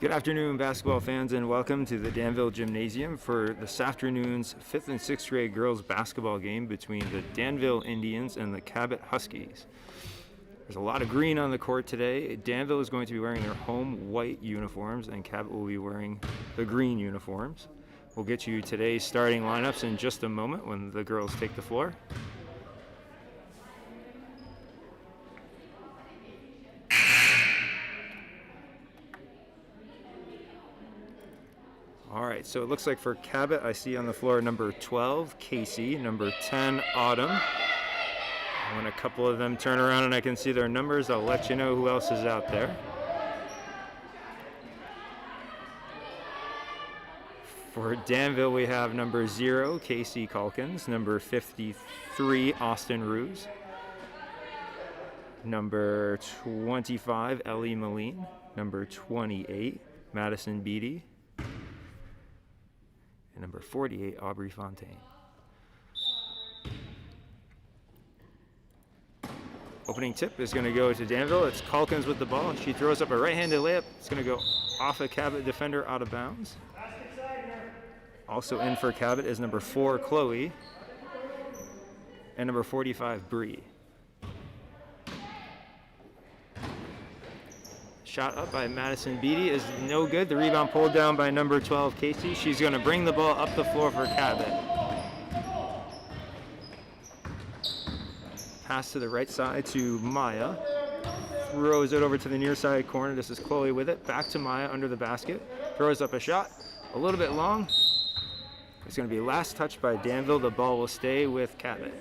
Good afternoon, basketball fans, and welcome to the Danville Gymnasium for this afternoon's 5th and 6th grade girls basketball game between the Danville Indians and the Cabot Huskies. There's a lot of green on the court today. Danville is going to be wearing their home white uniforms, and Cabot will be wearing the green uniforms. We'll get you today's starting lineups in just a moment when the girls take the floor. All right, so it looks like for Cabot, I see on the floor number 12, Casey, number 10, Autumn. When a couple of them turn around and I can see their numbers, I'll let you know who else is out there. For Danville, we have number 0, Casey Calkins, number 53, Austin Ruse, number 25, Ellie Moline, number 28, Madison Beatty, and number 48, Aubrey Fontaine. Opening tip is going to go to Danville. It's Calkins with the ball. She throws up a right-handed layup. It's going to go off a Cabot defender out of bounds. Also in for Cabot is number 4, Chloe, and number 45, Bree. Shot up by Madison Beatty is no good. The rebound pulled down by number 12, Casey. She's going to bring the ball up the floor for Cabot. Pass to the right side to Maya. Throws it over to the near side corner. This is Chloe with it. Back to Maya under the basket. Throws up a shot. A little bit long. It's going to be last touch by Danville. The ball will stay with Cabot.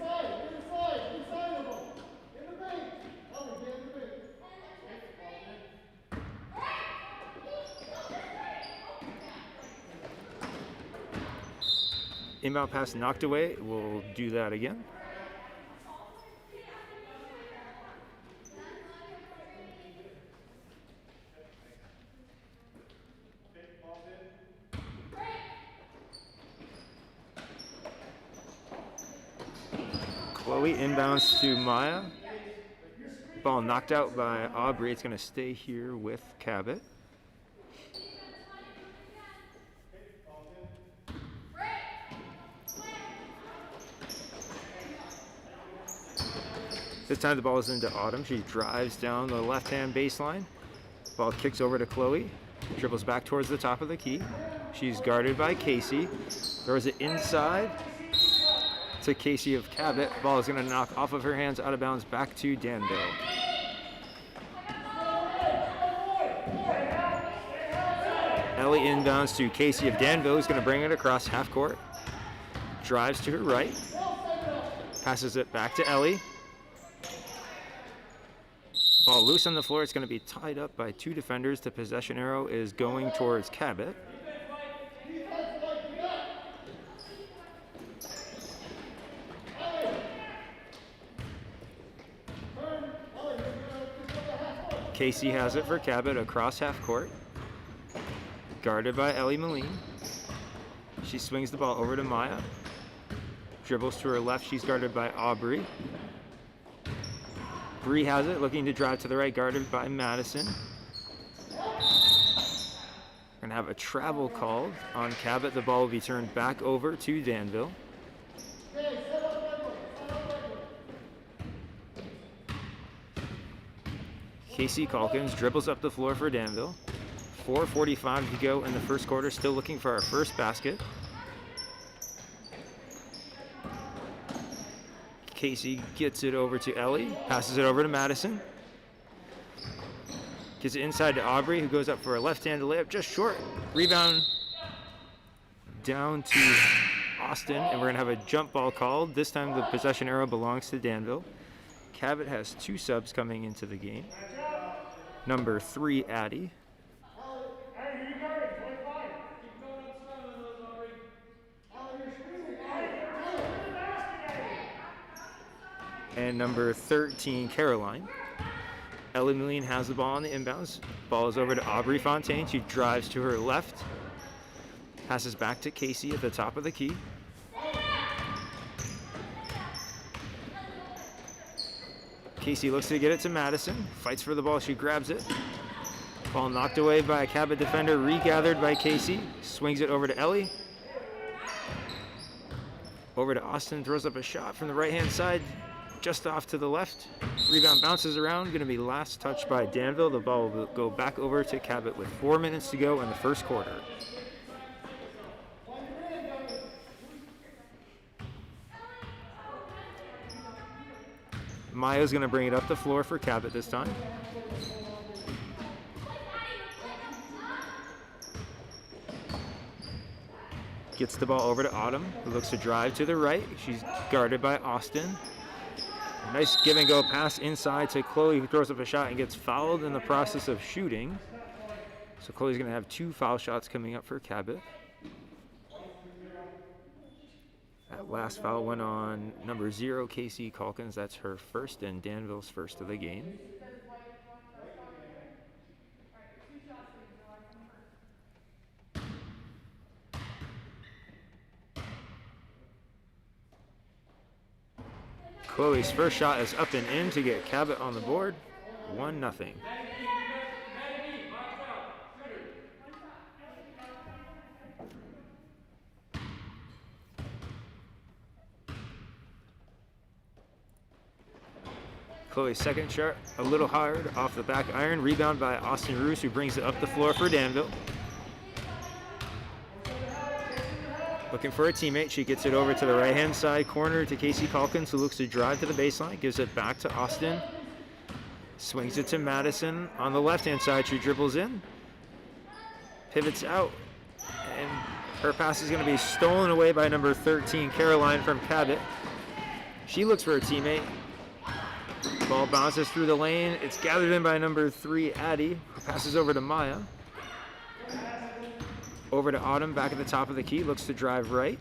Inbound pass knocked away. We'll do that again. Chloe inbounds to Maya. Ball knocked out by Aubrey. It's going to stay here with Cabot. This time the ball is into Autumn. She drives down the left-hand baseline. Ball kicks over to Chloe. Dribbles back towards the top of the key. She's guarded by Casey. Throws it inside to Casey of Cabot. Ball is going to knock off of her hands, out of bounds, back to Danville. Ellie inbounds to Casey of Danville, who's going to bring it across half court. Drives to her right. Passes it back to Ellie. Ball loose on the floor. It's going to be tied up by 2 defenders. The possession arrow is going towards Cabot. Casey has it for Cabot across half court. Guarded by Ellie Moline. She swings the ball over to Maya. Dribbles to her left. She's guarded by Aubrey. Bree has it, looking to drive to the right, guarded by Madison. We're going to have a travel called on Cabot. The ball will be turned back over to Danville. Casey Calkins dribbles up the floor for Danville. 4:45 to go in the first quarter, still looking for our first basket. Casey gets it over to Ellie, passes it over to Madison. Gets it inside to Aubrey, who goes up for a left-handed layup, just short. Rebound down to Austin, and we're going to have a jump ball called. This time the possession arrow belongs to Danville. Cabot has 2 subs coming into the game. Number 3, Addie. And number 13, Caroline. Ellie Moline has the ball on the inbounds. Ball is over to Aubrey Fontaine. She drives to her left. Passes back to Casey at the top of the key. Casey looks to get it to Madison. Fights for the ball. She grabs it. Ball knocked away by a Cabot defender, regathered by Casey. Swings it over to Ellie. Over to Austin, throws up a shot from the right-hand side, just off to the left. Rebound bounces around, going to be last touched by Danville. The ball will go back over to Cabot with 4 minutes to go in the first quarter. Maya's going to bring it up the floor for Cabot this time. Gets the ball over to Autumn, who looks to drive to the right. She's guarded by Austin. Nice give and go pass inside to Chloe, who throws up a shot and gets fouled in the process of shooting. So Chloe's going to have 2 foul shots coming up for Cabot. That last foul went on number 0, Casey Calkins. That's her first and Danville's first of the game. Chloe's first shot is up and in to get Cabot on the board. 1-0. Chloe's second shot, a little hard off the back iron. Rebound by Austin Roos, who brings it up the floor for Danville. Looking for a teammate. She gets it over to the right-hand side corner to Casey Calkins, who looks to drive to the baseline. Gives it back to Austin. Swings it to Madison. On the left-hand side, she dribbles in. Pivots out. And her pass is going to be stolen away by number 13, Caroline from Cabot. She looks for a teammate. Ball bounces through the lane. It's gathered in by number 3, Addie, who passes over to Maya. Over to Autumn, back at the top of the key, looks to drive right.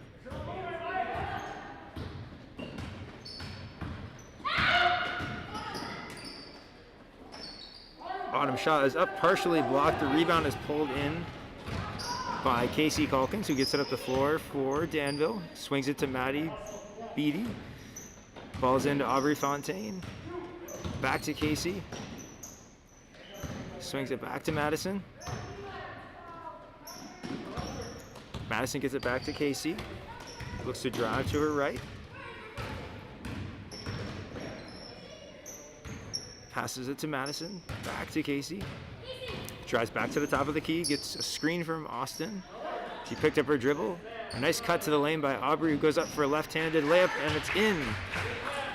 Autumn's shot is up, partially blocked. The rebound is pulled in by Casey Calkins, who gets it up the floor for Danville. Swings it to Maddie Beatty. Ball's into Aubrey Fontaine. Back to Casey. Swings it back to Madison. Madison gets it back to Casey. Looks to drive to her right. Passes it to Madison. Back to Casey. Drives back to the top of the key. Gets a screen from Austin. She picked up her dribble. A nice cut to the lane by Aubrey, who goes up for a left-handed layup, and it's in.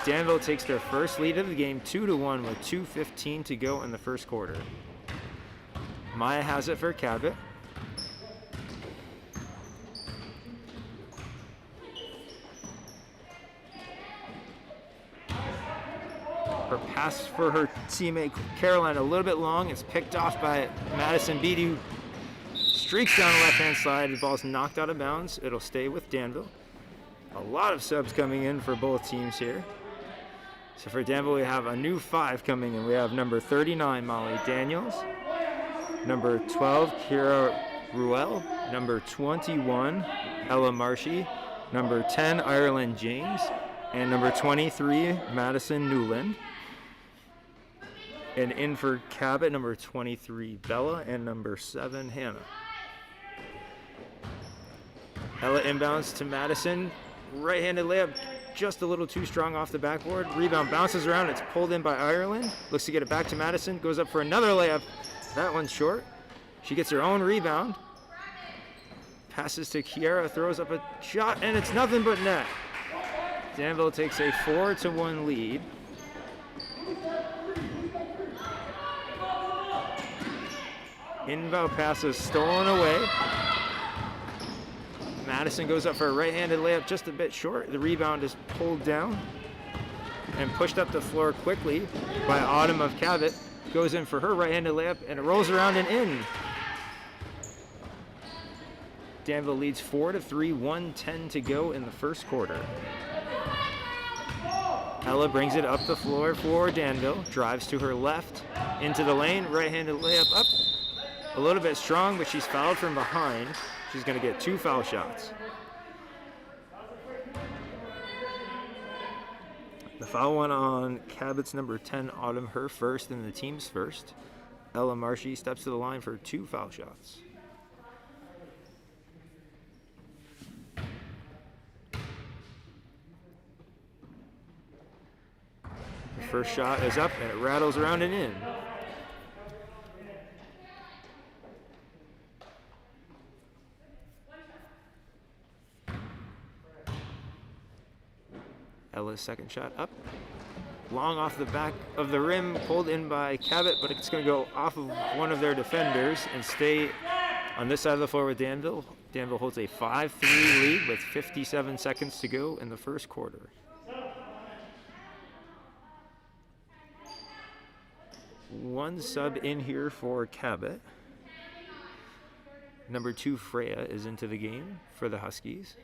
Danville takes their first lead of the game, 2-1, with 2:15 to go in the first quarter. Maya has it for Cabot. Her pass for her teammate Caroline a little bit long. It's picked off by Madison Beatty, who streaks down the left-hand side. The ball's knocked out of bounds. It'll stay with Danville. A lot of subs coming in for both teams here. So for Danville, we have a new 5 coming in. We have number 39, Molly Daniels. Number 12, Kira Ruel. Number 21, Ella Marshy. Number 10, Ireland James. And number 23, Madison Newland. And in for Cabot, number 23, Bella, and number 7, Hannah. Ella inbounds to Madison. Right-handed layup, just a little too strong off the backboard. Rebound bounces around. It's pulled in by Ireland. Looks to get it back to Madison. Goes up for another layup. That one's short. She gets her own rebound. Passes to Kiara, throws up a shot, and it's nothing but net. Danville takes a 4-1 lead. Inbound pass is stolen away. Madison goes up for a right-handed layup, just a bit short. The rebound is pulled down and pushed up the floor quickly by Autumn of Cabot. Goes in for her right-handed layup, and it rolls around and in. Danville leads 4-3, 1:10 to go in the first quarter. Ella brings it up the floor for Danville. Drives to her left, into the lane, right-handed layup up. A little bit strong, but she's fouled from behind. She's going to get 2 foul shots. The foul one on Cabot's number 10, Autumn, her first and the team's first. Ella Marshy steps to the line for 2 foul shots. The first shot is up and it rattles around and in. Ella's second shot up. Long off the back of the rim, pulled in by Cabot, but it's going to go off of one of their defenders and stay on this side of the floor with Danville. Danville holds a 5-3 lead with 57 seconds to go in the first quarter. One sub in here for Cabot. Number 2, Freya, is into the game for the Huskies.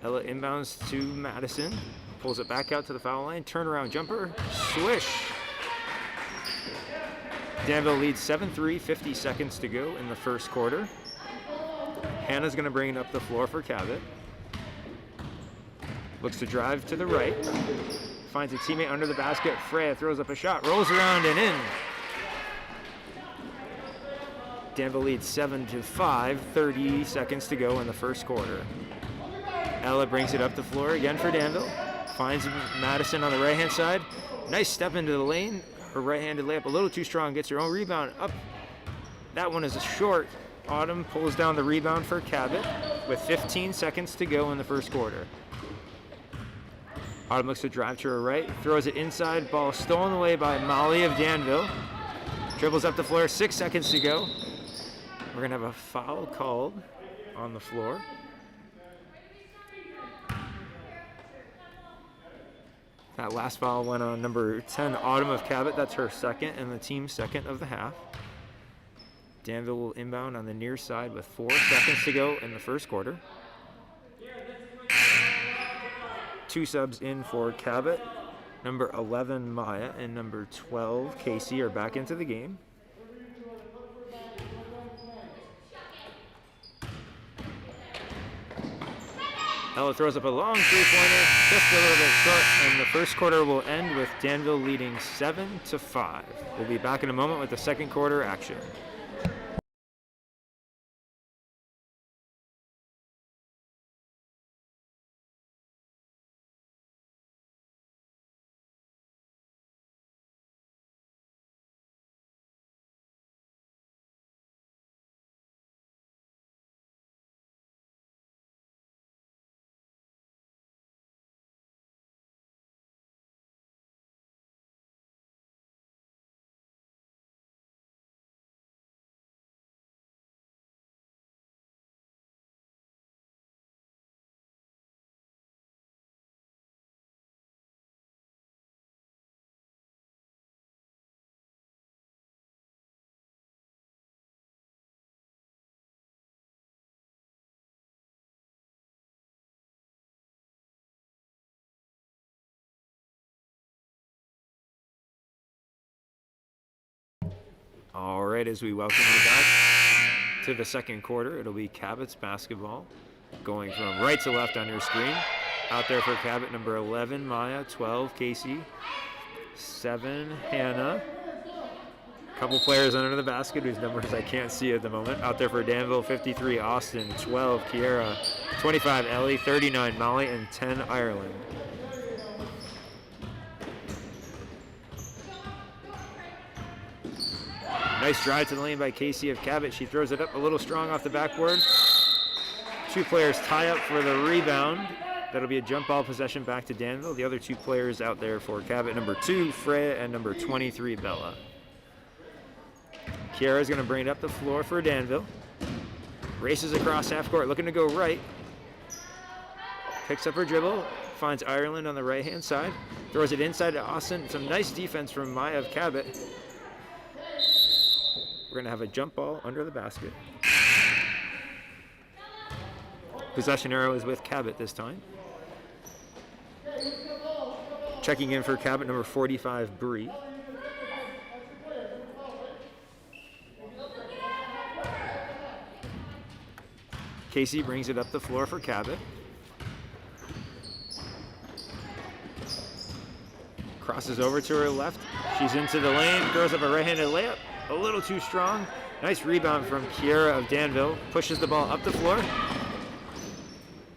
Ella inbounds to Madison, pulls it back out to the foul line, turnaround jumper, swish. Danville leads 7-3, 50 seconds to go in the first quarter. Hannah's going to bring it up the floor for Cabot. Looks to drive to the right, finds a teammate under the basket. Freya throws up a shot, rolls around and in. Danville leads 7-5, 30 seconds to go in the first quarter. Ella brings it up the floor again for Danville. Finds Madison on the right-hand side. Nice step into the lane. Her right-handed layup a little too strong. Gets her own rebound up. That one is a short. Autumn pulls down the rebound for Cabot with 15 seconds to go in the first quarter. Autumn looks to drive to her right. Throws it inside. Ball stolen away by Molly of Danville. Dribbles up the floor. 6 seconds to go. We're going to have a foul called on the floor. That last foul went on number 10, Autumn of Cabot. That's her second and the team's second of the half. Danville will inbound on the near side with 4 seconds to go in the first quarter. 2 subs in for Cabot. Number 11, Maya, and number 12, Casey, are back into the game. Ella throws up a long three-pointer, just a little bit short, and the first quarter will end with Danville leading 7-5. We'll be back in a moment with the second quarter action. All right, as we welcome you back to the second quarter, it'll be Cabot's basketball, going from right to left on your screen. Out there for Cabot, number 11, Maya, 12, Casey, 7, Hannah. A couple players under the basket whose numbers I can't see at the moment. Out there for Danville, 53, Austin, 12, Kiera, 25, Ellie, 39, Molly, and 10, Ireland. Nice drive to the lane by Casey of Cabot. She throws it up a little strong off the backboard. 2 players tie up for the rebound. That'll be a jump ball possession back to Danville. The other 2 players out there for Cabot, number 2, Freya, and number 23, Bella. Kiara's going to bring it up the floor for Danville. Races across half court, looking to go right. Picks up her dribble, finds Ireland on the right-hand side. Throws it inside to Austin. Some nice defense from Maya of Cabot. We're going to have a jump ball under the basket. Possession arrow is with Cabot this time. Checking in for Cabot, number 45, Bree. Casey brings it up the floor for Cabot. Crosses over to her left. She's into the lane, throws up a right-handed layup. A little too strong. Nice rebound from Kiera of Danville. Pushes the ball up the floor.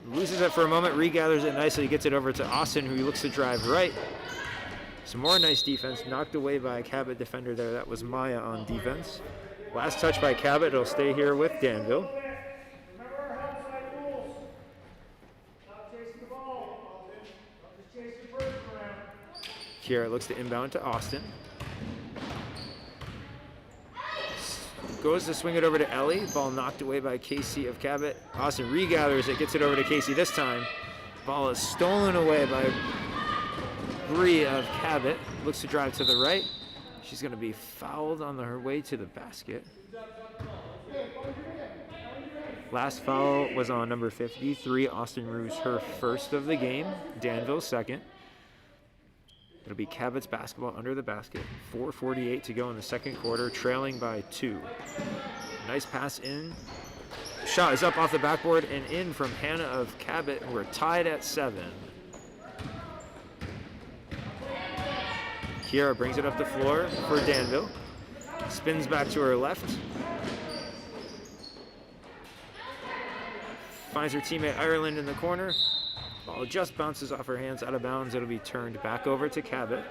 Loses it for a moment, regathers it nicely, gets it over to Austin, who looks to drive right. Some more nice defense, knocked away by a Cabot defender there. That was Maya on defense. Last touch by Cabot, it'll stay here with Danville. Kiera looks to inbound to Austin. Goes to swing it over to Ellie. Ball knocked away by Casey of Cabot. Austin regathers it, gets it over to Casey this time. Ball is stolen away by Bree of Cabot. Looks to drive to the right. She's going to be fouled on her way to the basket. Last foul was on number 53, Austin Ruse, her first of the game. Danville second. It'll be Cabot's basketball under the basket. 4:48 to go in the second quarter, trailing by 2. Nice pass in. Shot is up off the backboard and in from Hannah of Cabot. We're tied at 7. Kiera brings it up the floor for Danville. Spins back to her left. Finds her teammate Ireland in the corner. Ball just bounces off her hands, out of bounds. It'll be turned back over to Cabot.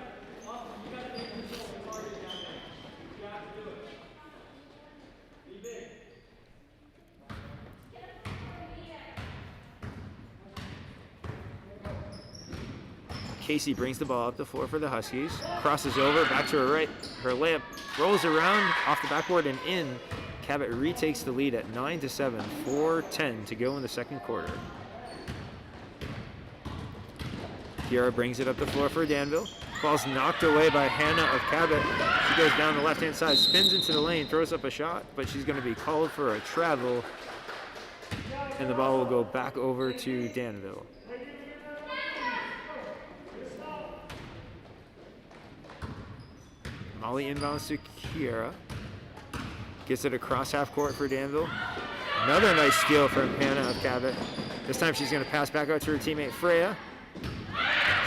Casey brings the ball up the floor for the Huskies. Crosses over, back to her right. Her layup rolls around off the backboard and in. Cabot retakes the lead at 9-7, 4:10 to go in the second quarter. Kiera brings it up the floor for Danville. Ball's knocked away by Hannah of Cabot. She goes down the left-hand side, spins into the lane, throws up a shot, but she's going to be called for a travel, and the ball will go back over to Danville. Molly inbounds to Kiera. Gets it across half court for Danville. Another nice steal from Hannah of Cabot. This time she's going to pass back out to her teammate Freya.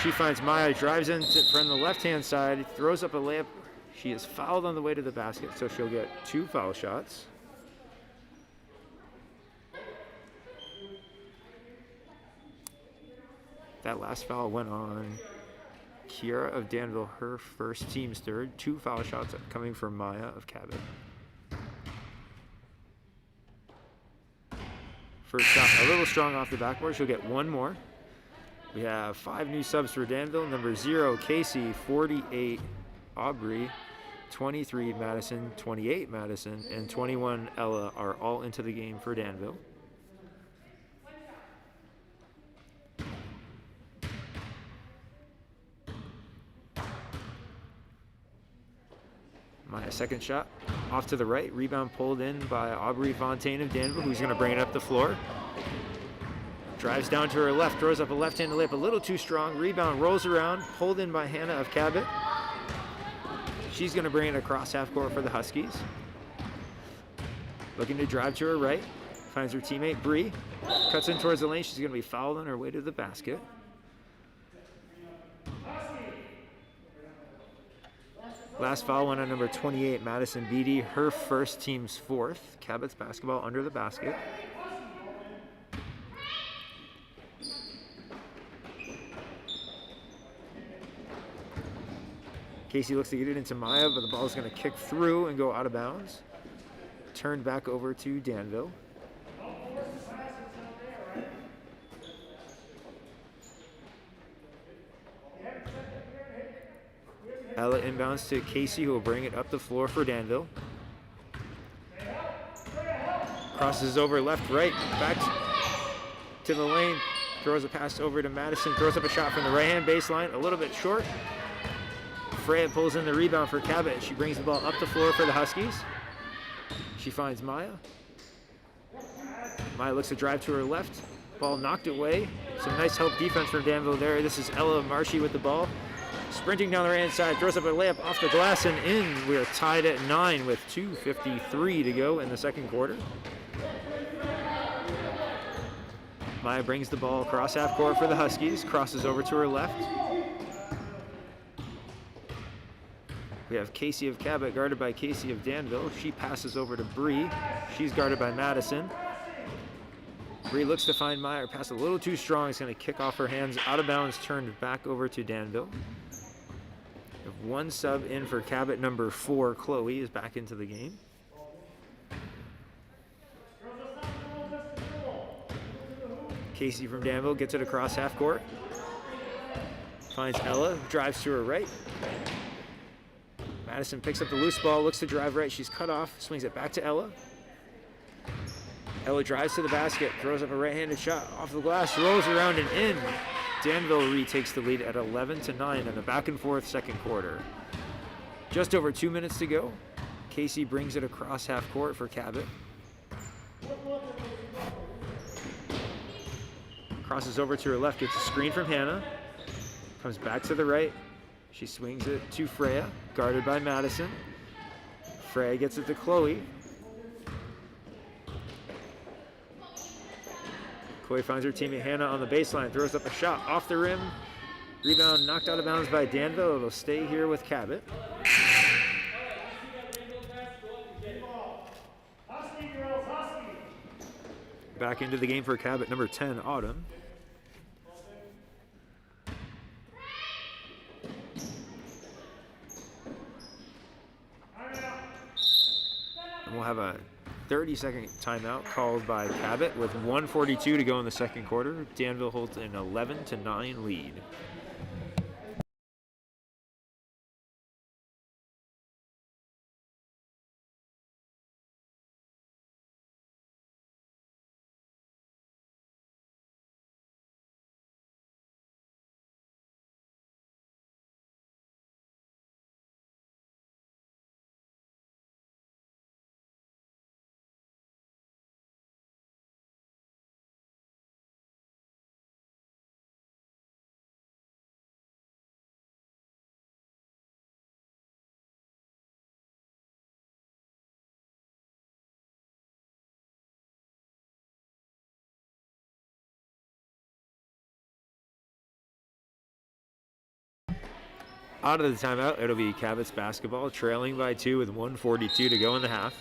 She finds Maya, drives in from the left-hand side, throws up a layup. She is fouled on the way to the basket, so she'll get 2 foul shots. That last foul went on Kiera of Danville, her first, team's third. 2 foul shots coming from Maya of Cabot. First shot a little strong off the backboard. She'll get 1 more. We have 5 new subs for Danville. Number 0, Casey, 48, Aubrey, 23, Madison, 28, Madison, and 21, Ella are all into the game for Danville. Maya second shot off to the right. Rebound pulled in by Aubrey Fontaine of Danville, who's going to bring it up the floor. Drives down to her left, throws up a left-handed layup, a little too strong. Rebound rolls around, pulled in by Hannah of Cabot. She's going to bring it across half court for the Huskies. Looking to drive to her right. Finds her teammate Bree. Cuts in towards the lane. She's going to be fouled on her way to the basket. Last foul went on number 28, Madison Beatty, her first, team's 4th. Cabot's basketball under the basket. Casey looks to get it into Maya, but the ball is going to kick through and go out of bounds. Turned back over to Danville. Ella inbounds to Casey, who will bring it up the floor for Danville. Crosses over left, right, back to the lane. Throws a pass over to Madison. Throws up a shot from the right-hand baseline, a little bit short. Freya pulls in the rebound for Cabot. She brings the ball up the floor for the Huskies. She finds Maya. Maya looks to drive to her left. Ball knocked away. Some nice help defense from Danville there. This is Ella Marshy with the ball. Sprinting down the right-hand side, throws up a layup off the glass and in. We are tied at 9 with 2:53 to go in the second quarter. Maya brings the ball across half court for the Huskies. Crosses over to her left. We have Casey of Cabot guarded by Casey of Danville. She passes over to Bree. She's guarded by Madison. Bree looks to find Meyer. Pass a little too strong. It's going to kick off her hands. Out of bounds, turned back over to Danville. We have one sub in for Cabot. Number 4, Chloe, is back into the game. Casey from Danville gets it across half court. Finds Ella, drives to her right. Madison picks up the loose ball, looks to drive right. She's cut off, swings it back to Ella. Ella drives to the basket, throws up a right-handed shot off the glass, rolls around and in. Danville retakes the lead at 11-9 in the back-and-forth second quarter. Just over 2 minutes to go. Casey brings it across half court for Cabot. Crosses over to her left, gets a screen from Hannah. Comes back to the right. She swings it to Freya, guarded by Madison. Freya gets it to Chloe. Chloe finds her teammate Hannah on the baseline, throws up a shot off the rim. Rebound knocked out of bounds by Danville. It'll stay here with Cabot. Back into the game for Cabot, number 10, Autumn. And we'll have a 30-second timeout called by Cabot with 1:42 to go in the second quarter. Danville holds an 11-9 lead. Out of the timeout, it'll be Cabot's basketball, trailing by 2 with 1:42 to go in the half.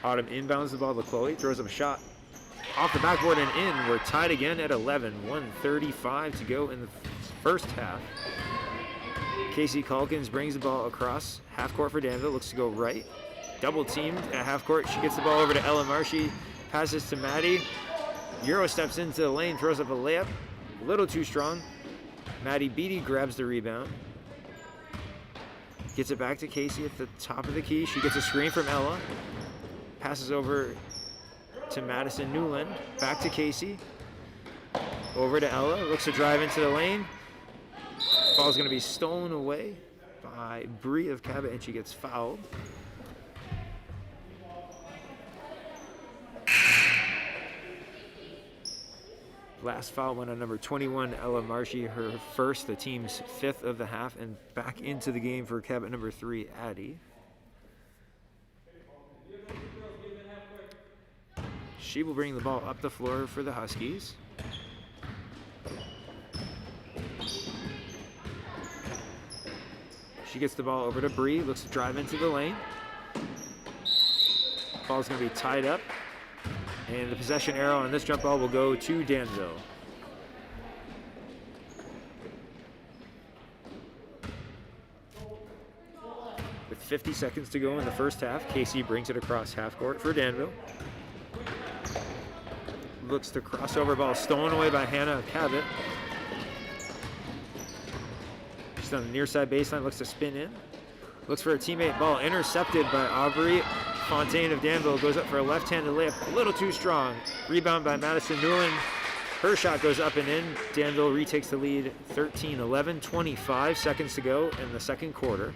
Autumn inbounds the ball to Chloe, throws up a shot off the backboard and in. We're tied again at 11, 1:35 to go in the first half. Casey Calkins brings the ball across half court for Danville, looks to go right. Double teamed at half court. She gets the ball over to Ella Marshy, passes to Maddie. Euro steps into the lane, throws up a layup, a little too strong. Maddie Beatty grabs the rebound. Gets it back to Casey at the top of the key. She gets a screen from Ella. Passes over to Madison Newland. Back to Casey. Over to Ella. Looks to drive into the lane. Ball's going to be stolen away by Bree of Cabot, and she gets fouled. Last foul went on number 21, Ella Marshy, her first, the team's 5th of the half, and back into the game for Cabot number 3, Addie. She will bring the ball up the floor for the Huskies. She gets the ball over to Bree, looks to drive into the lane. Ball's going to be tied up. And the possession arrow on this jump ball will go to Danville. With 50 seconds to go in the first half, Casey brings it across half court for Danville. Looks to crossover ball stolen away by Hannah of Cabot. She's on the near side baseline, looks to spin in. Looks for a teammate, ball intercepted by Aubrey Fontaine of Danville, goes up for a left-handed layup, a little too strong. Rebound by Madison Newland. Her shot goes up and in. Danville retakes the lead 13-11, 25 seconds to go in the second quarter.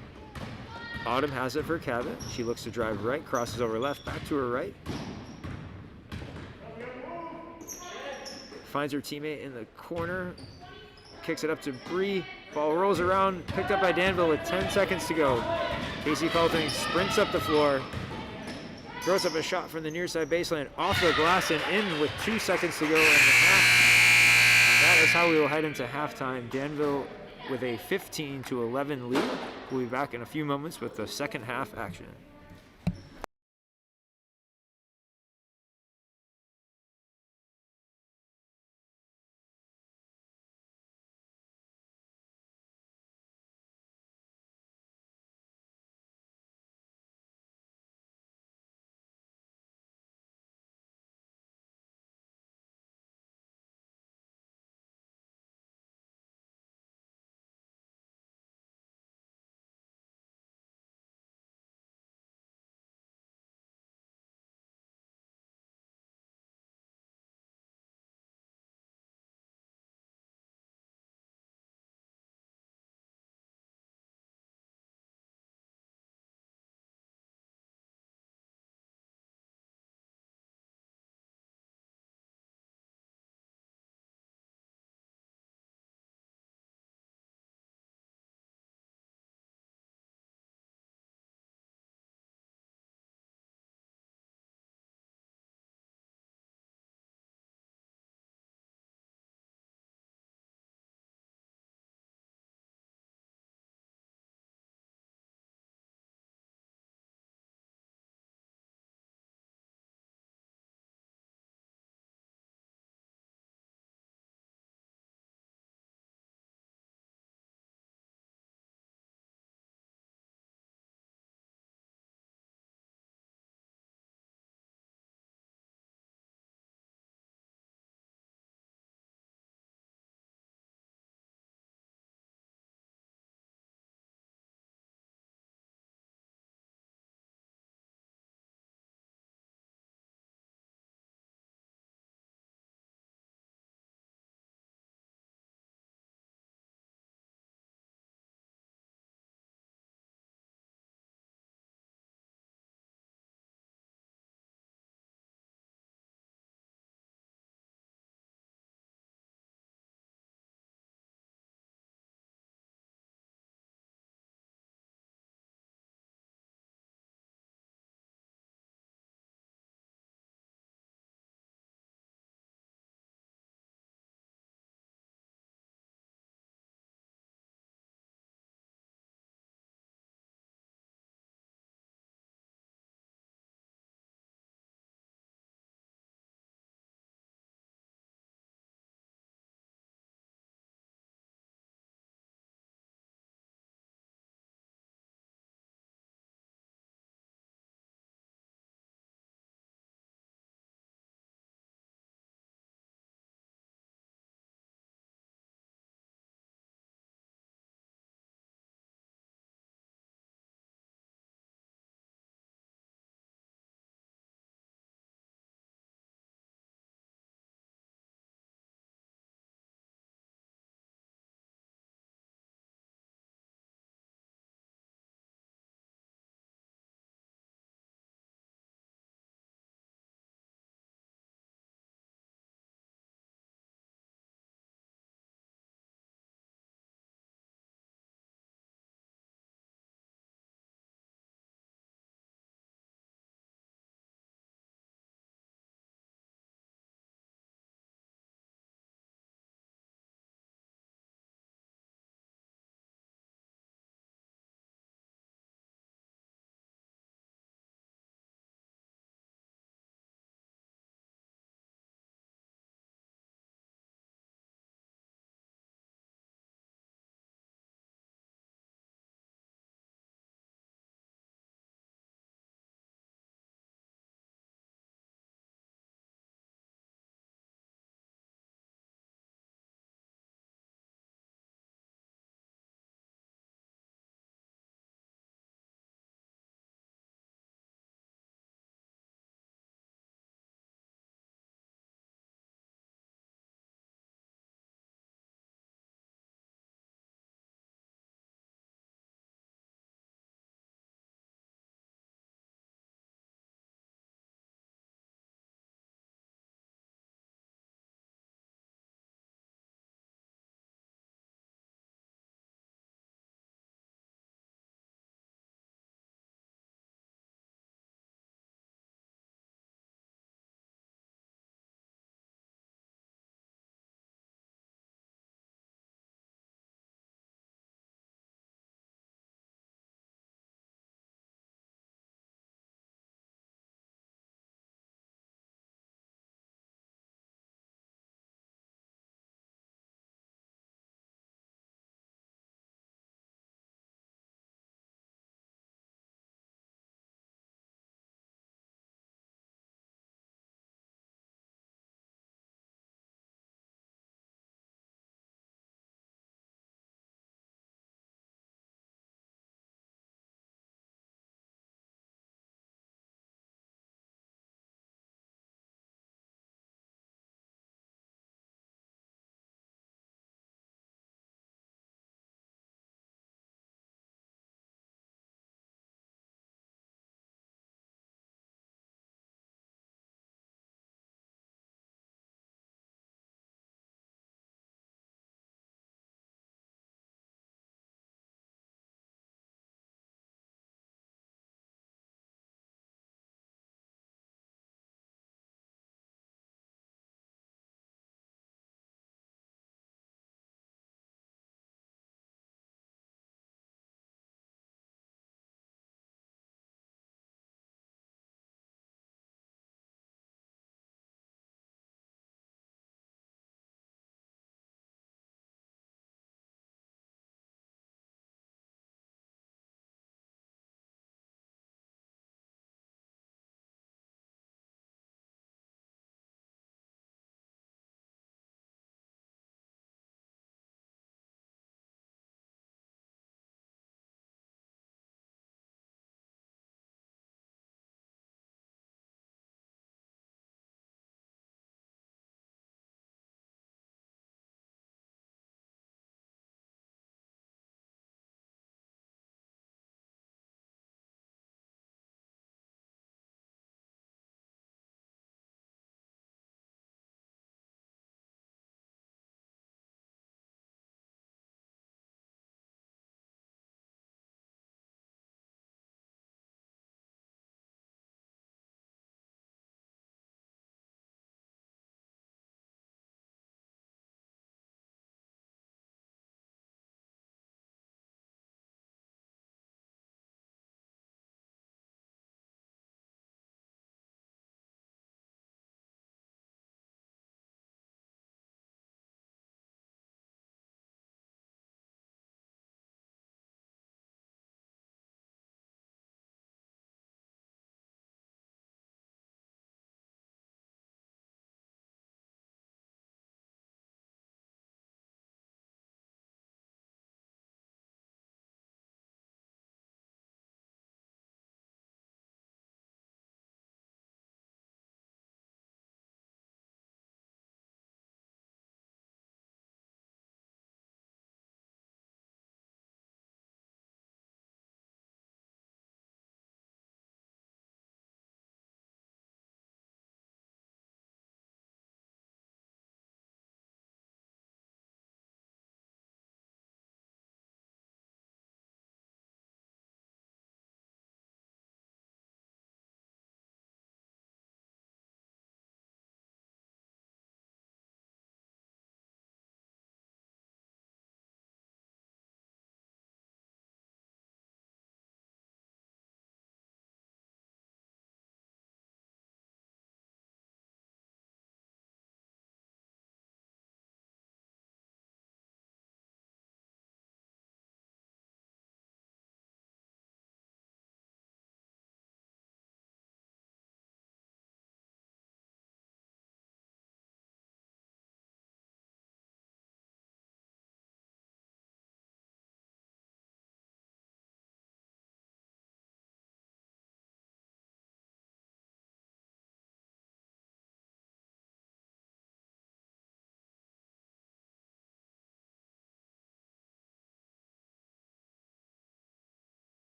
Autumn has it for Cabot. She looks to drive right, crosses over left, back to her right. Finds her teammate in the corner, kicks it up to Bree. Ball rolls around, picked up by Danville with 10 seconds to go. Casey Calton sprints up the floor, throws up a shot from the near side baseline, off the glass and in with 2 seconds to go in the half. That is how we will head into halftime. Danville with a 15-11 lead. We'll be back in a few moments with the second half action.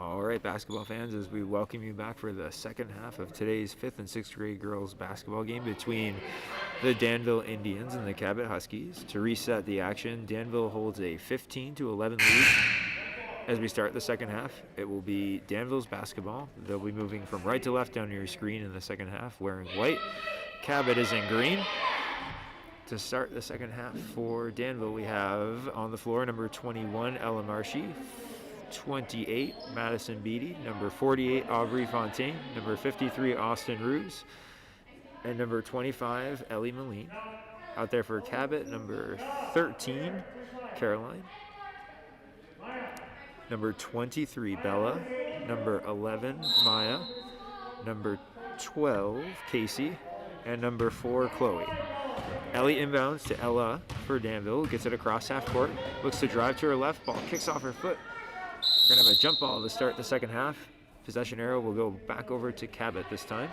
All right, basketball fans, as we welcome you back for the second half of today's 5th and 6th grade girls basketball game between the Danville Indians and the Cabot Huskies. To reset the action, Danville holds a 15-11 lead. As we start the second half, it will be Danville's basketball. They'll be moving from right to left down your screen in the second half, wearing white. Cabot is in green. To start the second half for Danville, we have on the floor number 21, Ella Marshy, 28, Madison Beatty, number 48, Aubrey Fontaine, number 53, Austin Ruse, and number 25, Ellie Moline. Out there for Cabot, number 13, Caroline, number 23, Bella, number 11, Maya, number 12, Casey, and number 4, Chloe. Ellie inbounds to Ella for Danville, gets it across half court, looks to drive to her left, ball kicks off her foot. We're going to have a jump ball to start the second half. Possession arrow will go back over to Cabot this time.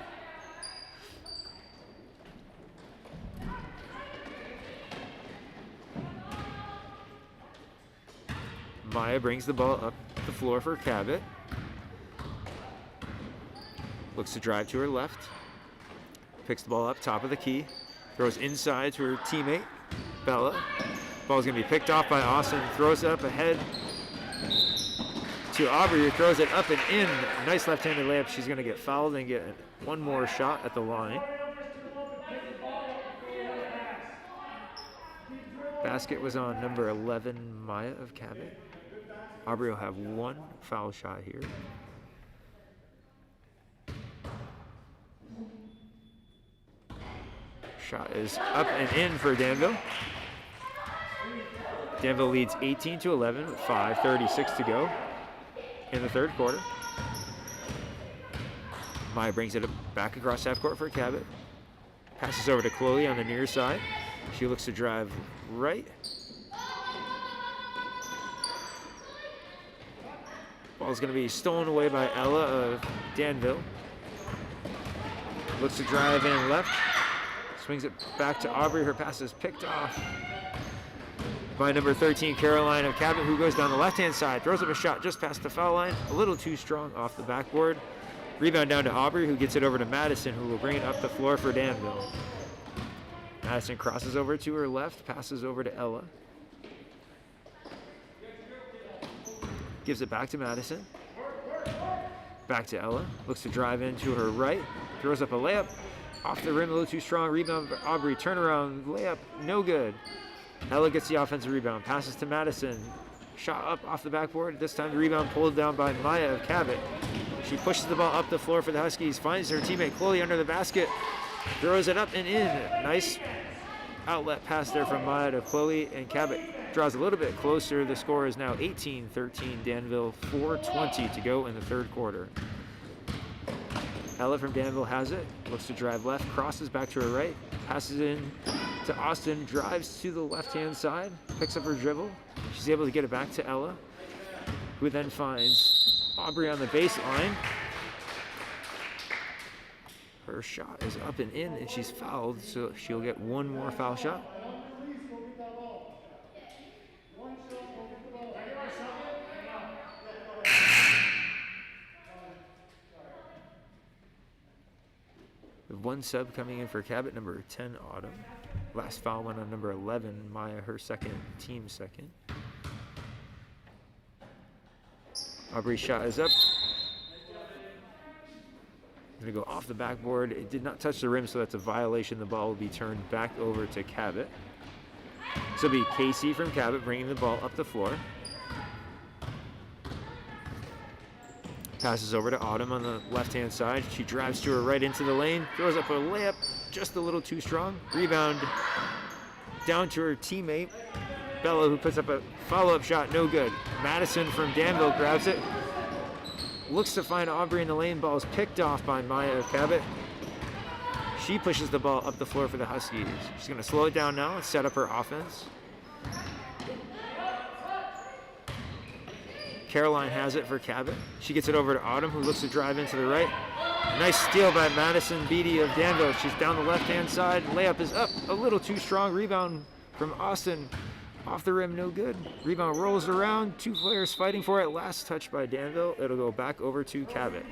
Maya brings the ball up the floor for Cabot. Looks to drive to her left. Picks the ball up top of the key. Throws inside to her teammate, Bella. Ball's going to be picked off by Austin. Throws it up ahead to Aubrey, who throws it up and in. Nice left-handed layup. She's going to get fouled and get one more shot at the line. Basket was on number 11, Maya of Cabot. Aubrey will have one foul shot here. Shot is up and in for Danville. Danville leads 18-11 with 5:36 to go in the third quarter. Maya brings it back across half court for Cabot. Passes over to Chloe on the near side. She looks to drive right. Ball's going to be stolen away by Ella of Danville. Looks to drive in left. Swings it back to Aubrey. Her pass is picked off by number 13, Caroline of Cabot, who goes down the left-hand side, throws up a shot just past the foul line, a little too strong off the backboard. Rebound down to Aubrey, who gets it over to Madison, who will bring it up the floor for Danville. Madison crosses over to her left, passes over to Ella. Gives it back to Madison. Back to Ella, looks to drive into her right, throws up a layup, off the rim, a little too strong. Rebound for Aubrey, turnaround, layup, no good. Ella gets the offensive rebound, passes to Madison. Shot up off the backboard. This time the rebound pulled down by Maya of Cabot. She pushes the ball up the floor for the Huskies, finds her teammate Chloe under the basket, throws it up and in. Nice outlet pass there from Maya to Chloe, and Cabot draws a little bit closer. The score is now 18-13 Danville, 4:20 to go in the third quarter. Ella from Danville has it, looks to drive left, crosses back to her right, passes in to Austin, drives to the left-hand side, picks up her dribble. She's able to get it back to Ella, who then finds Aubrey on the baseline. Her shot is up and in, and she's fouled, so she'll get one more foul shot. One sub coming in for Cabot, number 10, Autumn. Last foul went on number 11, Maya, her second, team second. Aubrey's shot is up. Gonna go off the backboard. It did not touch the rim, so that's a violation. The ball will be turned back over to Cabot. So it'll be Casey from Cabot bringing the ball up the floor. Passes over to Autumn on the left-hand side. She drives to her right into the lane, throws up a layup, just a little too strong. Rebound down to her teammate, Bella, who puts up a follow-up shot, no good. Madison from Danville grabs it, looks to find Aubrey in the lane. Ball is picked off by Maya of Cabot. She pushes the ball up the floor for the Huskies. She's going to slow it down now and set up her offense. Caroline has it for Cabot. She gets it over to Autumn, who looks to drive into the right. Nice steal by Madison Beatty of Danville. She's down the left-hand side. Layup is up, a little too strong. Rebound from Austin. Off the rim, no good. Rebound rolls around. Two players fighting for it. Last touch by Danville. It'll go back over to Cabot.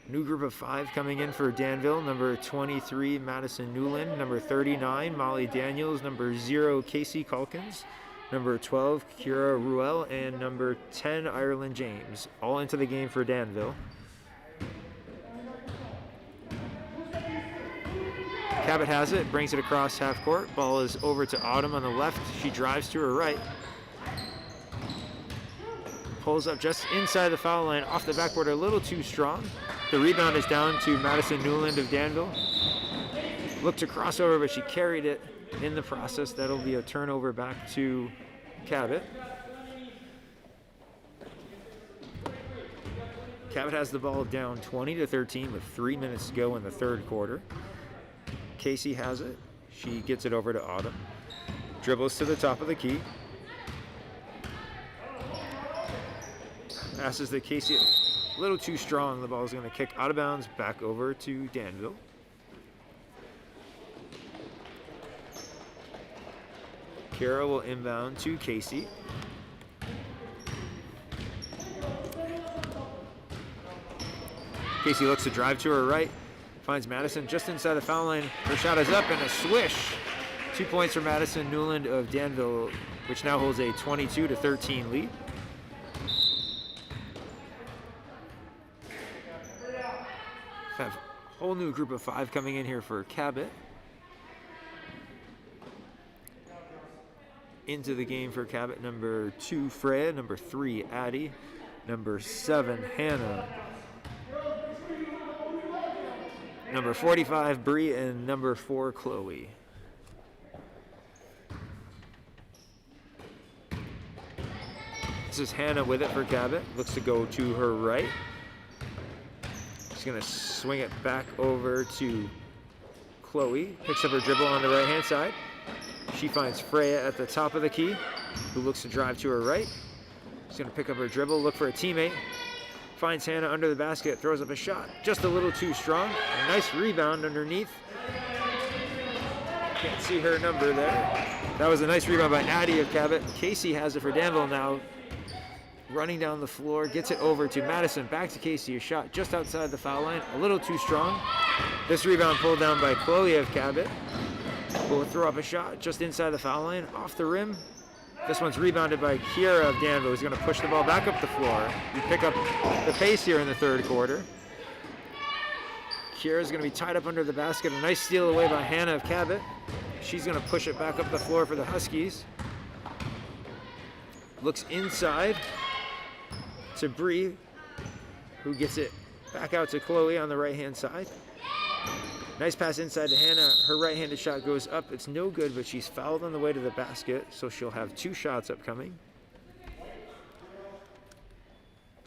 New group of 5 coming in for Danville. Number 23, Madison Newland. Number 39, Molly Daniels. Number 0, Casey Calkins. Number 12, Kira Ruel. And number 10, Ireland James. All into the game for Danville. Cabot has it, brings it across half court. Ball is over to Autumn on the left. She drives to her right. Pulls up just inside the foul line, off the backboard a little too strong. The rebound is down to Madison Newland of Danville. Looked to cross over, but she carried it in the process. That'll be a turnover back to Cabot. Cabot has the ball down 20-13 with 3 minutes to go in the third quarter. Casey has it. She gets it over to Autumn. Dribbles to the top of the key. Passes to Casey. A little too strong. The ball is going to kick out of bounds back over to Danville. Kira will inbound to Casey. Casey looks to drive to her right. Finds Madison just inside the foul line. Her shot is up and a swish. 2 points for Madison Newland of Danville, which now holds a 22-13 lead. Have a whole new group of 5 coming in here for Cabot. Into the game for Cabot, number 2, Freya, number 3, Addie, number 7, Hannah, number 45, Bree, and number 4, Chloe. This is Hannah with it for Cabot. Looks to go to her right. She's going to swing it back over to Chloe. Picks up her dribble on the right-hand side. She finds Freya at the top of the key, who looks to drive to her right. She's going to pick up her dribble, look for a teammate. Finds Hannah under the basket, throws up a shot. Just a little too strong. A nice rebound underneath. Can't see her number there. That was a nice rebound by Addie of Cabot. Casey has it for Danville now. Running down the floor, gets it over to Madison, back to Casey, a shot just outside the foul line, a little too strong. This rebound pulled down by Chloe of Cabot, who will throw up a shot just inside the foul line, off the rim. This one's rebounded by Kira of Danville, who's going to push the ball back up the floor. We pick up the pace here in the third quarter. Kira's going to be tied up under the basket, a nice steal away by Hannah of Cabot. She's going to push it back up the floor for the Huskies. Looks inside to Bree, who gets it back out to Chloe on the right-hand side. Nice pass inside to Hannah. Her right-handed shot goes up. It's no good, but she's fouled on the way to the basket, so she'll have 2 shots upcoming.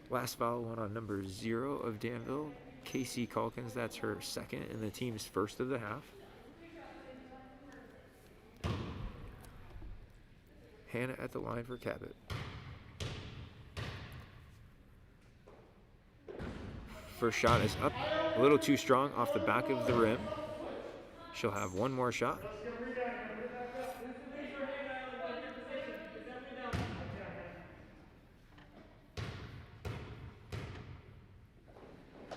Last foul went on number 0 of Danville, Casey Calkins. That's her second and the team's first of the half. Hannah at the line for Cabot. First shot is up, a little too strong off the back of the rim. She'll have 1 more shot.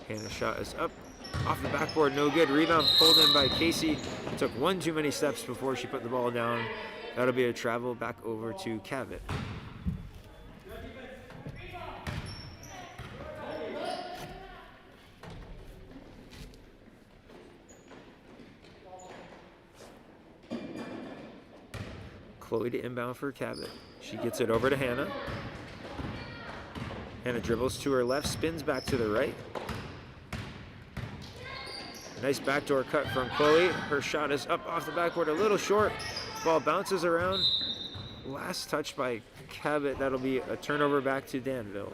Hannah's shot is up, off the backboard, no good. Rebound pulled in by Casey. Took 1 too many steps before she put the ball down. That'll be a travel back over to Cabot. Chloe to inbound for Cabot. She gets it over to Hannah. Hannah dribbles to her left, spins back to the right. Nice backdoor cut from Chloe. Her shot is up off the backboard, a little short. Ball bounces around. Last touch by Cabot. That'll be a turnover back to Danville.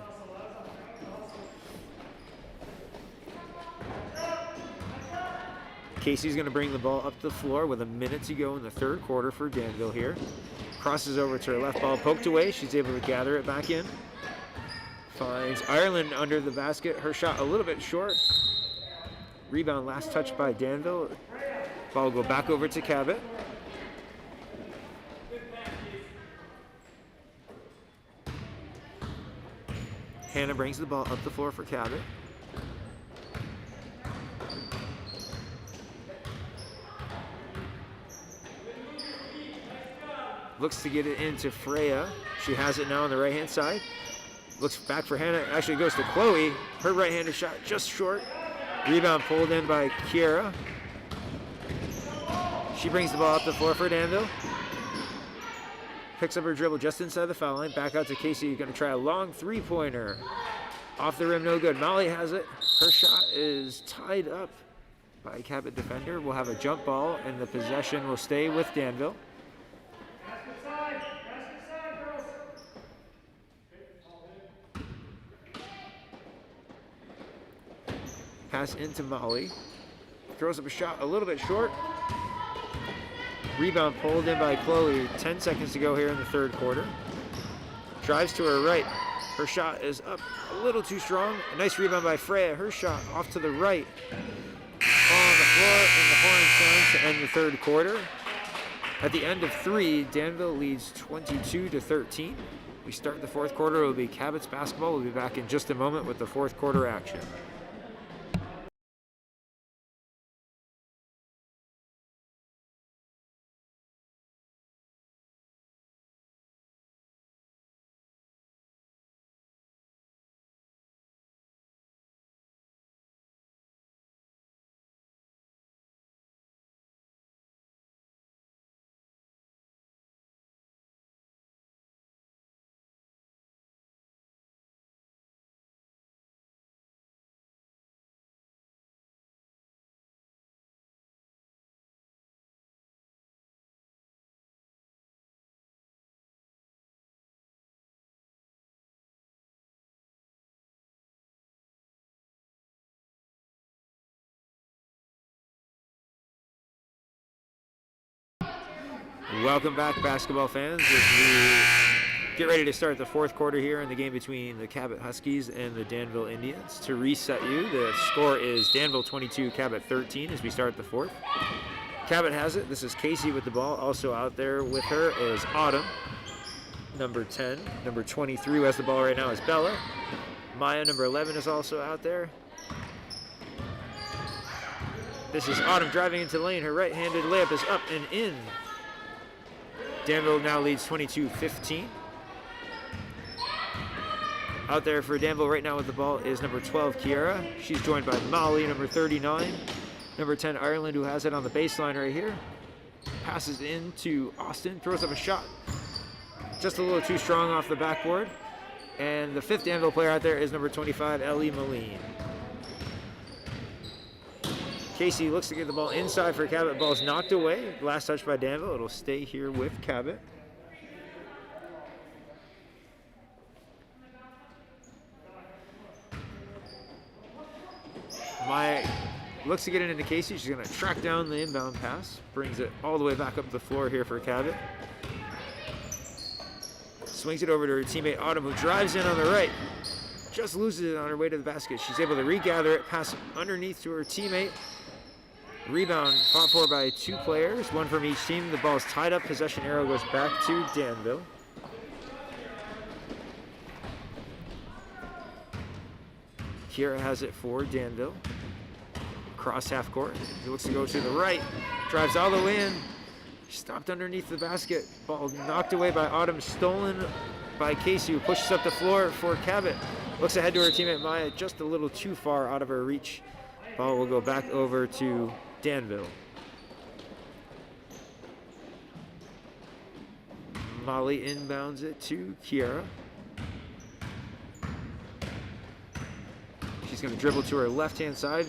Casey's going to bring the ball up the floor with a minute to go in the third quarter for Danville here. Crosses over to her left, ball poked away. She's able to gather it back in. Finds Ireland under the basket. Her shot a little bit short. Rebound last touch by Danville. Ball will go back over to Cabot. Hannah brings the ball up the floor for Cabot. Looks to get it into Freya. She has it now on the right-hand side. Looks back for Hannah. Actually goes to Chloe. Her right-handed shot just short. Rebound pulled in by Kiera. She brings the ball up the floor for Danville. Picks up her dribble just inside the foul line. Back out to Casey. Going to try a long three-pointer. Off the rim, no good. Molly has it. Her shot is tied up by a Cabot defender. We'll have a jump ball, and the possession will stay with Danville. Pass into Molly. Throws up a shot a little bit short. Rebound pulled in by Chloe. 10 seconds to go here in the third quarter. Drives to her right. Her shot is up a little too strong. A nice rebound by Freya. Her shot off to the right. Ball on the floor in the horn sound to end the third quarter. At the end of 3, Danville leads 22-13. We start the fourth quarter. It will be Cabot's basketball. We'll be back in just a moment with the fourth quarter action. Welcome back, basketball fans, as we get ready to start the fourth quarter here in the game between the Cabot Huskies and the Danville Indians. To reset you, the score is Danville 22, Cabot 13 as we start the fourth. Cabot has it. This is Casey with the ball. Also out there with her is Autumn, number 10. Number 23 who has the ball right now is Bella. Maya, number 11, is also out there. This is Autumn driving into the lane. Her right-handed layup is up and in. Danville now leads 22-15. Out there for Danville right now with the ball is number 12, Kiera. She's joined by Molly, number 39. Number 10, Ireland, who has it on the baseline right here. Passes into Austin, throws up a shot. Just a little too strong off the backboard. And the fifth Danville player out there is number 25, Ellie Moline. Casey looks to get the ball inside for Cabot. Ball's knocked away. Last touch by Danville. It'll stay here with Cabot. Maya looks to get it into Casey. She's going to track down the inbound pass. Brings it all the way back up the floor here for Cabot. Swings it over to her teammate Autumn, who drives in on the right. Just loses it on her way to the basket. She's able to regather it, pass underneath to her teammate. Rebound fought for by 2 players, 1 from each team. The ball's tied up. Possession arrow goes back to Danville. Kiera has it for Danville. Cross half court. He looks to go to the right. Drives all the way in. Stopped underneath the basket. Ball knocked away by Autumn. Stolen by Casey, who pushes up the floor for Cabot. Looks ahead to her teammate Maya, just a little too far out of her reach. Ball will go back over to Danville. Molly inbounds it to Kiera. She's going to dribble to her left-hand side.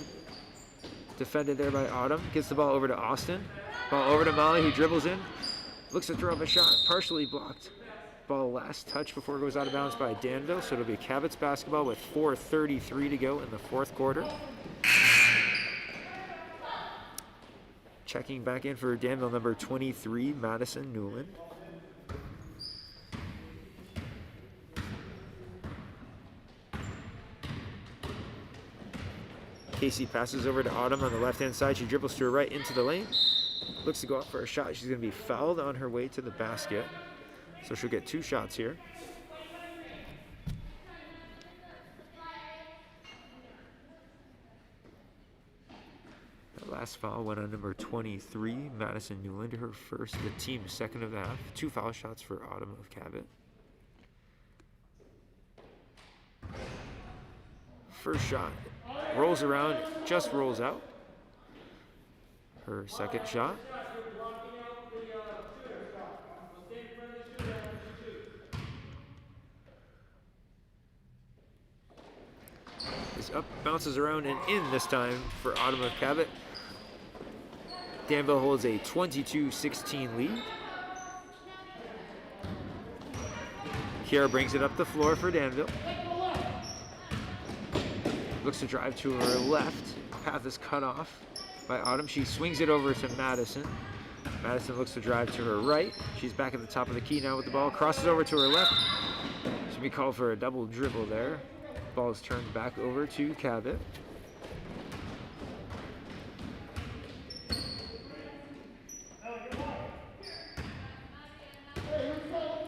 Defended there by Autumn. Gets the ball over to Austin. Ball over to Molly, who dribbles in. Looks to throw up a shot. Partially blocked. Ball last touch before it goes out of bounds by Danville. So it'll be Cabot's basketball with 4:33 to go in the fourth quarter. Checking back in for Danville, number 23, Madison Newland. Casey passes over to Autumn on the left-hand side. She dribbles to her right into the lane. Looks to go up for a shot. She's going to be fouled on her way to the basket. So she'll get 2 shots here. The last foul went on number 23, Madison Newland, her first, the team's second of the half. 2 foul shots for Autumn of Cabot. First shot rolls around, just rolls out. Her second shot. Is up, bounces around, and in this time for Autumn of Cabot. Danville holds a 22-16 lead. Kiara brings it up the floor for Danville. Looks to drive to her left. Path is cut off by Autumn. She swings it over to Madison. Madison looks to drive to her right. She's back at the top of the key now with the ball. Crosses over to her left. Should be called for a double dribble there. Ball is turned back over to Cabot.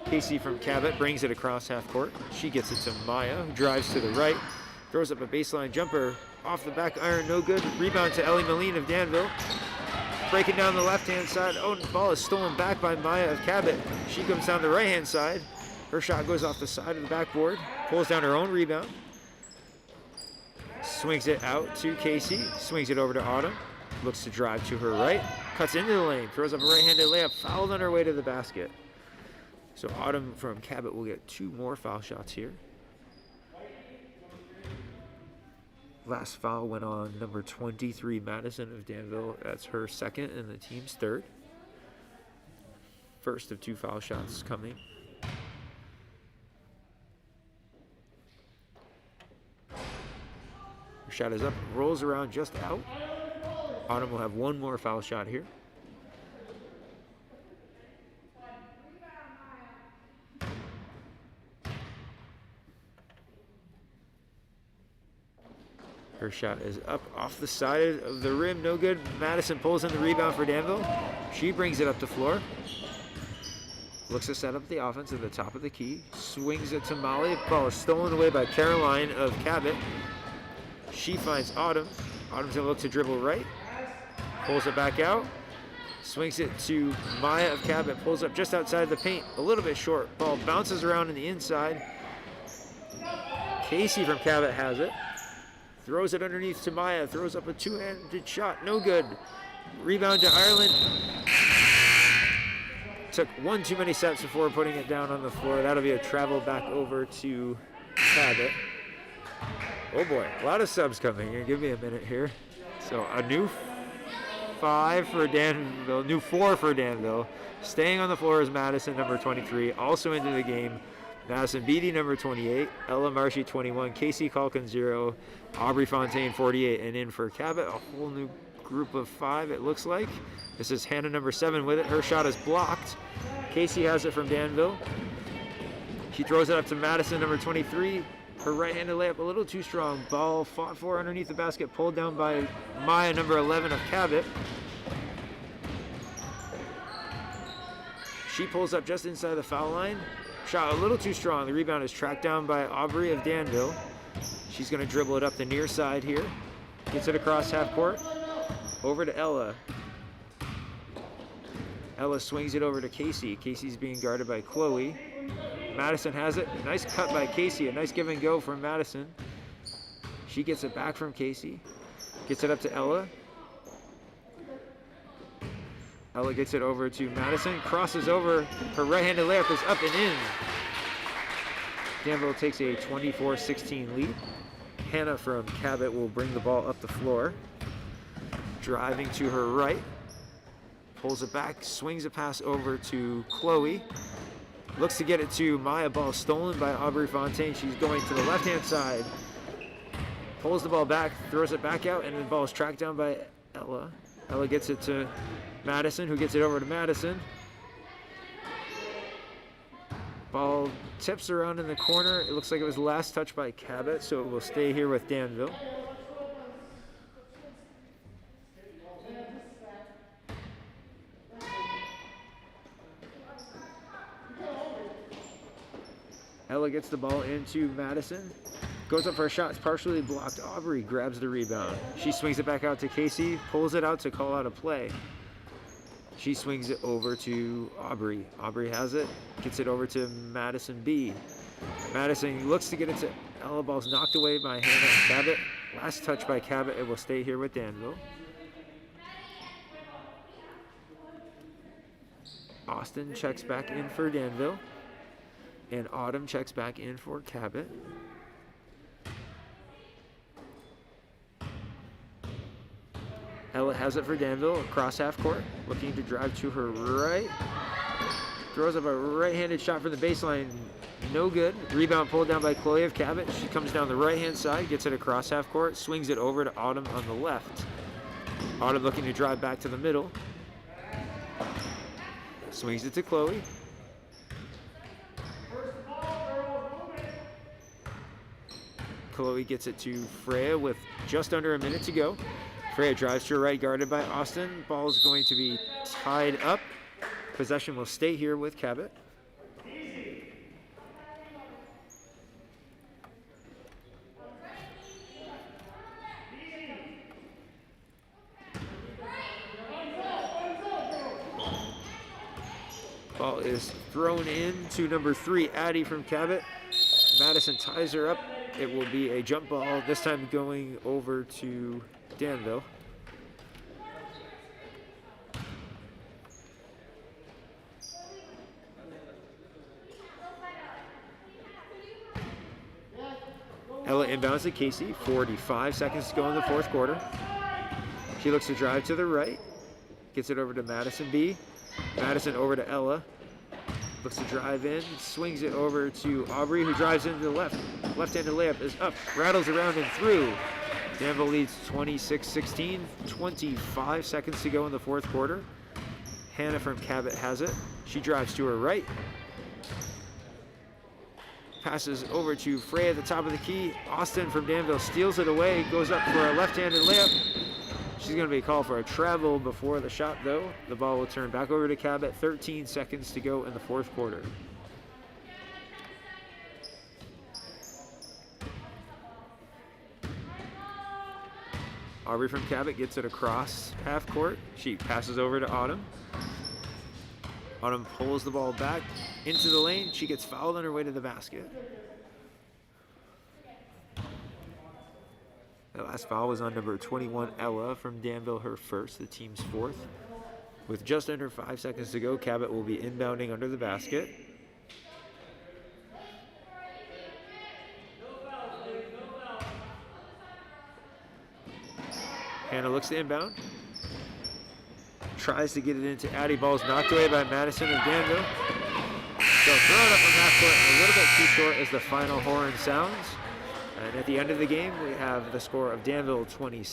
Casey from Cabot brings it across half court. She gets it to Maya, who drives to the right. Throws up a baseline jumper off the back iron, no good. Rebound to Ellie Moline of Danville. Breaking down the left-hand side. Oh, the ball is stolen back by Maya of Cabot. She comes down the right-hand side. Her shot goes off the side of the backboard. Pulls down her own rebound. Swings it out to Casey. Swings it over to Autumn. Looks to drive to her right. Cuts into the lane. Throws up a right-handed layup. Fouled on her way to the basket. So Autumn from Cabot will get 2 more foul shots here. Last foul went on number 23, Madison of Danville. That's her second and the team's third. First of 2 foul shots coming. Her shot is up, rolls around just out. Autumn will have 1 more foul shot here. Her shot is up off the side of the rim, no good. Madison pulls in the rebound for Danville. She brings it up the floor. Looks to set up the offense at the top of the key. Swings it to Molly. Ball is stolen away by Caroline of Cabot. She finds Autumn. Autumn's gonna look to dribble right. Pulls it back out. Swings it to Maya of Cabot. Pulls up just outside the paint, a little bit short. Ball bounces around in the inside. Casey from Cabot has it. Throws it underneath to Maya. Throws up a 2-handed shot. No good. Rebound to Ireland. Took 1 too many steps before putting it down on the floor. That'll be a travel back over to Cabot. Oh boy, a lot of subs coming here. Give me a minute here. So a new 5 for Danville, new 4 for Danville. Staying on the floor is Madison, number 23. Also into the game, Madison Beatty, number 28. Ella Marshy, 21. Casey Calkin, 0. Aubrey Fontaine, 48. And in for Cabot, a whole new group of 5, it looks like. This is Hannah, number 7, with it. Her shot is blocked. Casey has it from Danville. She throws it up to Madison, number 23. Her right-handed layup a little too strong. Ball fought for underneath the basket, pulled down by Maya, number 11 of Cabot. She pulls up just inside the foul line. Shot a little too strong. The rebound is tracked down by Aubrey of Danville. She's going to dribble it up the near side here. Gets it across half court. Over to Ella. Ella swings it over to Casey. Casey's being guarded by Chloe. Madison has it. Nice cut by Casey. A nice give and go from Madison. She gets it back from Casey. Gets it up to Ella. Ella gets it over to Madison. Crosses over. Her right-handed layup is up and in. Danville takes a 24-16 lead. Hannah from Cabot will bring the ball up the floor. Driving to her right. Pulls it back. Swings a pass over to Chloe. Looks to get it to Maya. Ball stolen by Aubrey Fontaine. She's going to the left-hand side. Pulls the ball back, throws it back out, and the ball is tracked down by Ella. Ella gets it to Madison, who gets it over to Madison. Ball tips around in the corner. It looks like it was last touched by Cabot, so it will stay here with Danville. Ella gets the ball into Madison. Goes up for a shot. It's partially blocked. Aubrey grabs the rebound. She swings it back out to Casey. Pulls it out to call out a play. She swings it over to Aubrey. Aubrey has it. Gets it over to Madison B. Madison looks to get it to Ella. Ball's knocked away by Hannah Cabot. Last touch by Cabot. It will stay here with Danville. Austin checks back in for Danville. And Autumn checks back in for Cabot. Ella has it for Danville across half court. Looking to drive to her right. Throws up a right-handed shot from the baseline. No good. Rebound pulled down by Chloe of Cabot. She comes down the right-hand side, gets it across half court, swings it over to Autumn on the left. Autumn looking to drive back to the middle. Swings it to Chloe. Chloe gets it to Freya with just under a minute to go. Freya drives to her right, guarded by Austin. Ball is going to be tied up. Possession will stay here with Cabot. Ball is thrown in to number 3, Addie from Cabot. Madison ties her up. It will be a jump ball, this time going over to Danville. Ella inbounds to Casey. 45 seconds to go in the fourth quarter. She looks to drive to the right. Gets it over to Madison B. Madison over to Ella. Looks to drive in. Swings it over to Aubrey, who drives into the left. Left-handed layup is up. Rattles around and through. Danville leads 26-16. 25 seconds to go in the fourth quarter. Hannah from Cabot has it. She drives to her right. Passes over to Freya at the top of the key. Austin from Danville steals it away. Goes up for a left-handed layup. She's going to be called for a travel before the shot, though. The ball will turn back over to Cabot. 13 seconds to go in the fourth quarter. Aubrey from Cabot gets it across half court. She passes over to Autumn. Autumn pulls the ball back into the lane. She gets fouled on her way to the basket. The last foul was on number 21, Ella from Danville, her first, the team's fourth. With just under 5 seconds to go, Cabot will be inbounding under the basket. Hannah looks to inbound. Tries to get it into Addie. Ball's knocked away by Madison of Danville. They'll throw it up from half court, a little bit too short as the final horn sounds. And at the end of the game, we have the score of Danville 26,